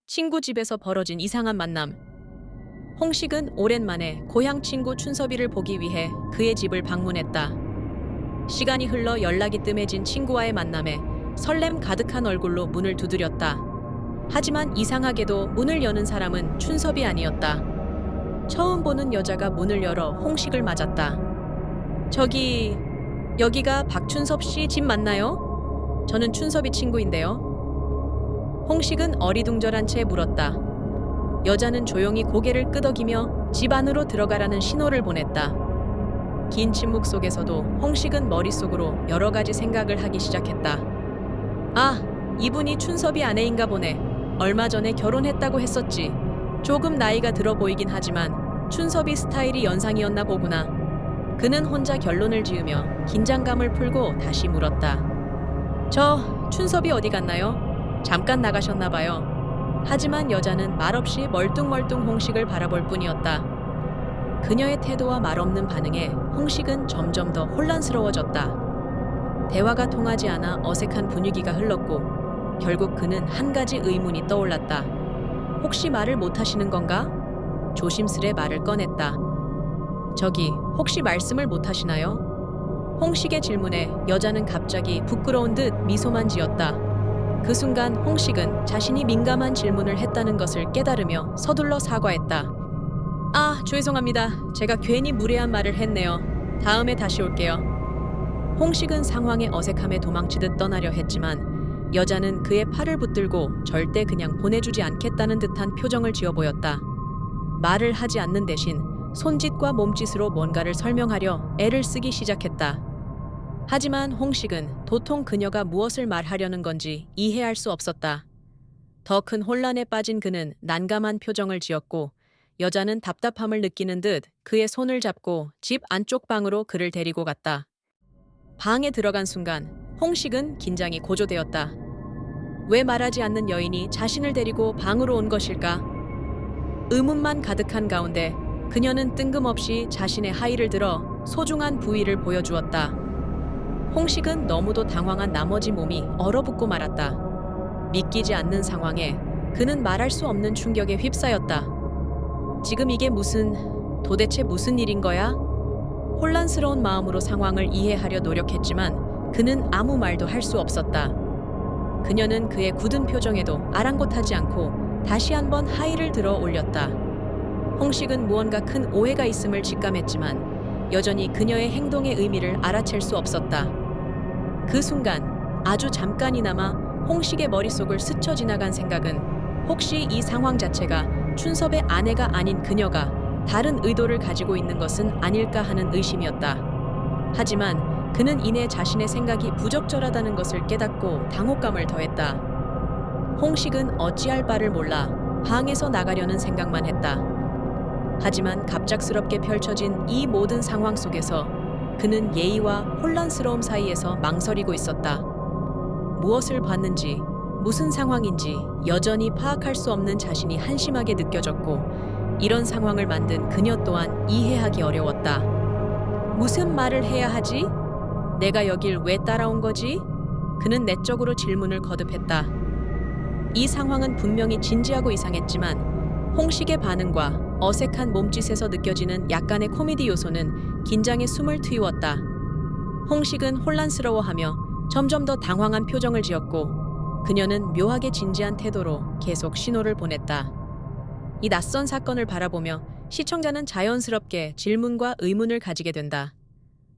친구 집에서 벌어진 이상한 만남. 홍식은 오랜만에 고향 친구 춘섭이를 보기 위해 그의 집을 방문했다. 시간이 흘러 연락이 뜸해진 친구와의 만남에 설렘 가득한 얼굴로 문을 두드렸다. 하지만 이상하게도 문을 여는 사람은 춘섭이 아니었다. 처음 보는 여자가 문을 열어 홍식을 맞았다. 저기, 여기가 박춘섭 씨 집 맞나요? 저는 춘섭이 친구인데요. 홍식은 어리둥절한 채 물었다. 여자는 조용히 고개를 끄덕이며 집 안으로 들어가라는 신호를 보냈다. 긴 침묵 속에서도 홍식은 머릿속으로 여러 가지 생각을 하기 시작했다. 아, 이분이 춘섭이 아내인가 보네. 얼마 전에 결혼했다고 했었지. 조금 나이가 들어 보이긴 하지만 춘섭이 스타일이 연상이었나 보구나. 그는 혼자 결론을 지으며 긴장감을 풀고 다시 물었다. 저 춘섭이 어디 갔나요? 잠깐 나가셨나 봐요. 하지만 여자는 말없이 멀뚱멀뚱 홍식을 바라볼 뿐이었다. 그녀의 태도와 말없는 반응에 홍식은 점점 더 혼란스러워졌다. 대화가 통하지 않아 어색한 분위기가 흘렀고 결국 그는 한 가지 의문이 떠올랐다. 혹시 말을 못하시는 건가? 조심스레 말을 꺼냈다. 저기, 혹시 말씀을 못하시나요? 홍식의 질문에 여자는 갑자기 부끄러운 듯 미소만 지었다. 그 순간 홍식은 자신이 민감한 질문을 했다는 것을 깨달으며 서둘러 사과했다. 아, 죄송합니다. 제가 괜히 무례한 말을 했네요. 다음에 다시 올게요. 홍식은 상황의 어색함에 도망치듯 떠나려 했지만 여자는 그의 팔을 붙들고 절대 그냥 보내주지 않겠다는 듯한 표정을 지어 보였다. 말을 하지 않는 대신 손짓과 몸짓으로 뭔가를 설명하려 애를 쓰기 시작했다. 하지만 홍식은 도통 그녀가 무엇을 말하려는 건지 이해할 수 없었다. 더 큰 혼란에 빠진 그는 난감한 표정을 지었고 여자는 답답함을 느끼는 듯 그의 손을 잡고 집 안쪽 방으로 그를 데리고 갔다. 방에 들어간 순간 홍식은 긴장이 고조되었다. 왜 말하지 않는 여인이 자신을 데리고 방으로 온 것일까? 의문만 가득한 가운데 그녀는 뜬금없이 자신의 하의를 들어 소중한 부위를 보여주었다. 홍식은 너무도 당황한 나머지 몸이 얼어붙고 말았다. 믿기지 않는 상황에 그는 말할 수 없는 충격에 휩싸였다. 지금 이게 도대체 무슨 일인 거야? 혼란스러운 마음으로 상황을 이해하려 노력했지만 그는 아무 말도 할 수 없었다. 그녀는 그의 굳은 표정에도 아랑곳하지 않고 다시 한번 하의를 들어 올렸다. 홍식은 무언가 큰 오해가 있음을 직감했지만 여전히 그녀의 행동의 의미를 알아챌 수 없었다. 그 순간 아주 잠깐이나마 홍식의 머릿속을 스쳐 지나간 생각은 혹시 이 상황 자체가 춘섭의 아내가 아닌 그녀가 다른 의도를 가지고 있는 것은 아닐까 하는 의심이었다. 하지만 그는 이내 자신의 생각이 부적절하다는 것을 깨닫고 당혹감을 더했다. 홍식은 어찌할 바를 몰라 방에서 나가려는 생각만 했다. 하지만 갑작스럽게 펼쳐진 이 모든 상황 속에서 그는 예의와 혼란스러움 사이에서 망설이고 있었다. 무엇을 봤는지, 무슨 상황인지 여전히 파악할 수 없는 자신이 한심하게 느껴졌고 이런 상황을 만든 그녀 또한 이해하기 어려웠다. 무슨 말을 해야 하지? 내가 여길 왜 따라온 거지? 그는 내적으로 질문을 거듭했다. 이 상황은 분명히 진지하고 이상했지만 홍식의 반응과 어색한 몸짓에서 느껴지는 약간의 코미디 요소는 긴장에 숨을 트이웠다. 홍식은 혼란스러워하며 점점 더 당황한 표정을 지었고 그녀는 묘하게 진지한 태도로 계속 신호를 보냈다. 이 낯선 사건을 바라보며 시청자는 자연스럽게 질문과 의문을 가지게 된다.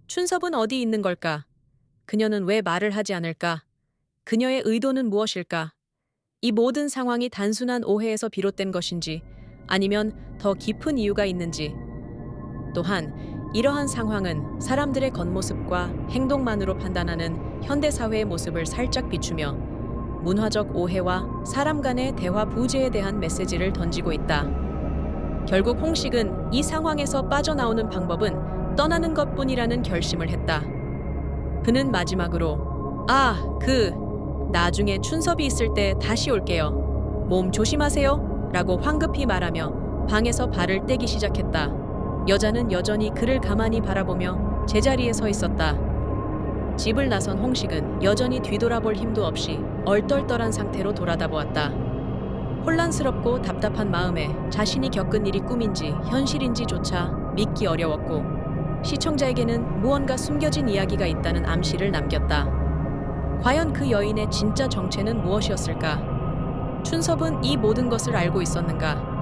춘섭은 어디 있는 걸까? 그녀는 왜 말을 하지 않을까? 그녀의 의도는 무엇일까? 이 모든 상황이 단순한 오해에서 비롯된 것인지 아니면 더 깊은 이유가 있는지. 또한 이러한 상황은 사람들의 겉모습과 행동만으로 판단하는 현대사회의 모습을 살짝 비추며 문화적 오해와 사람 간의 대화 부재에 대한 메시지를 던지고 있다. 결국 홍식은 이 상황에서 빠져나오는 방법은 떠나는 것뿐이라는 결심을 했다. 그는 마지막으로 나중에 춘섭이 있을 때 다시 올게요. 몸 조심하세요. 라고 황급히 말하며 방에서 발을 떼기 시작했다. 여자는 여전히 그를 가만히 바라보며 제자리에 서 있었다. 집을 나선 홍식은 여전히 뒤돌아볼 힘도 없이 얼떨떨한 상태로 돌아다보았다. 혼란스럽고 답답한 마음에 자신이 겪은 일이 꿈인지 현실인지조차 믿기 어려웠고 시청자에게는 무언가 숨겨진 이야기가 있다는 암시를 남겼다. 과연 그 여인의 진짜 정체는 무엇이었을까? 춘섭은 이 모든 것을 알고 있었는가?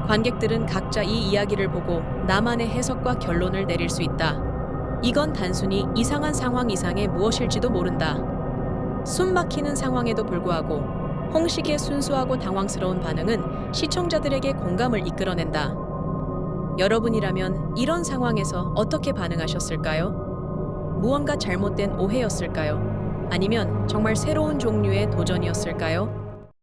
관객들은 각자 이 이야기를 보고 나만의 해석과 결론을 내릴 수 있다. 이건 단순히 이상한 상황 이상의 무엇일지도 모른다. 숨 막히는 상황에도 불구하고 홍식의 순수하고 당황스러운 반응은 시청자들에게 공감을 이끌어낸다. 여러분이라면 이런 상황에서 어떻게 반응하셨을까요? 무언가 잘못된 오해였을까요? 아니면 정말 새로운 종류의 도전이었을까요?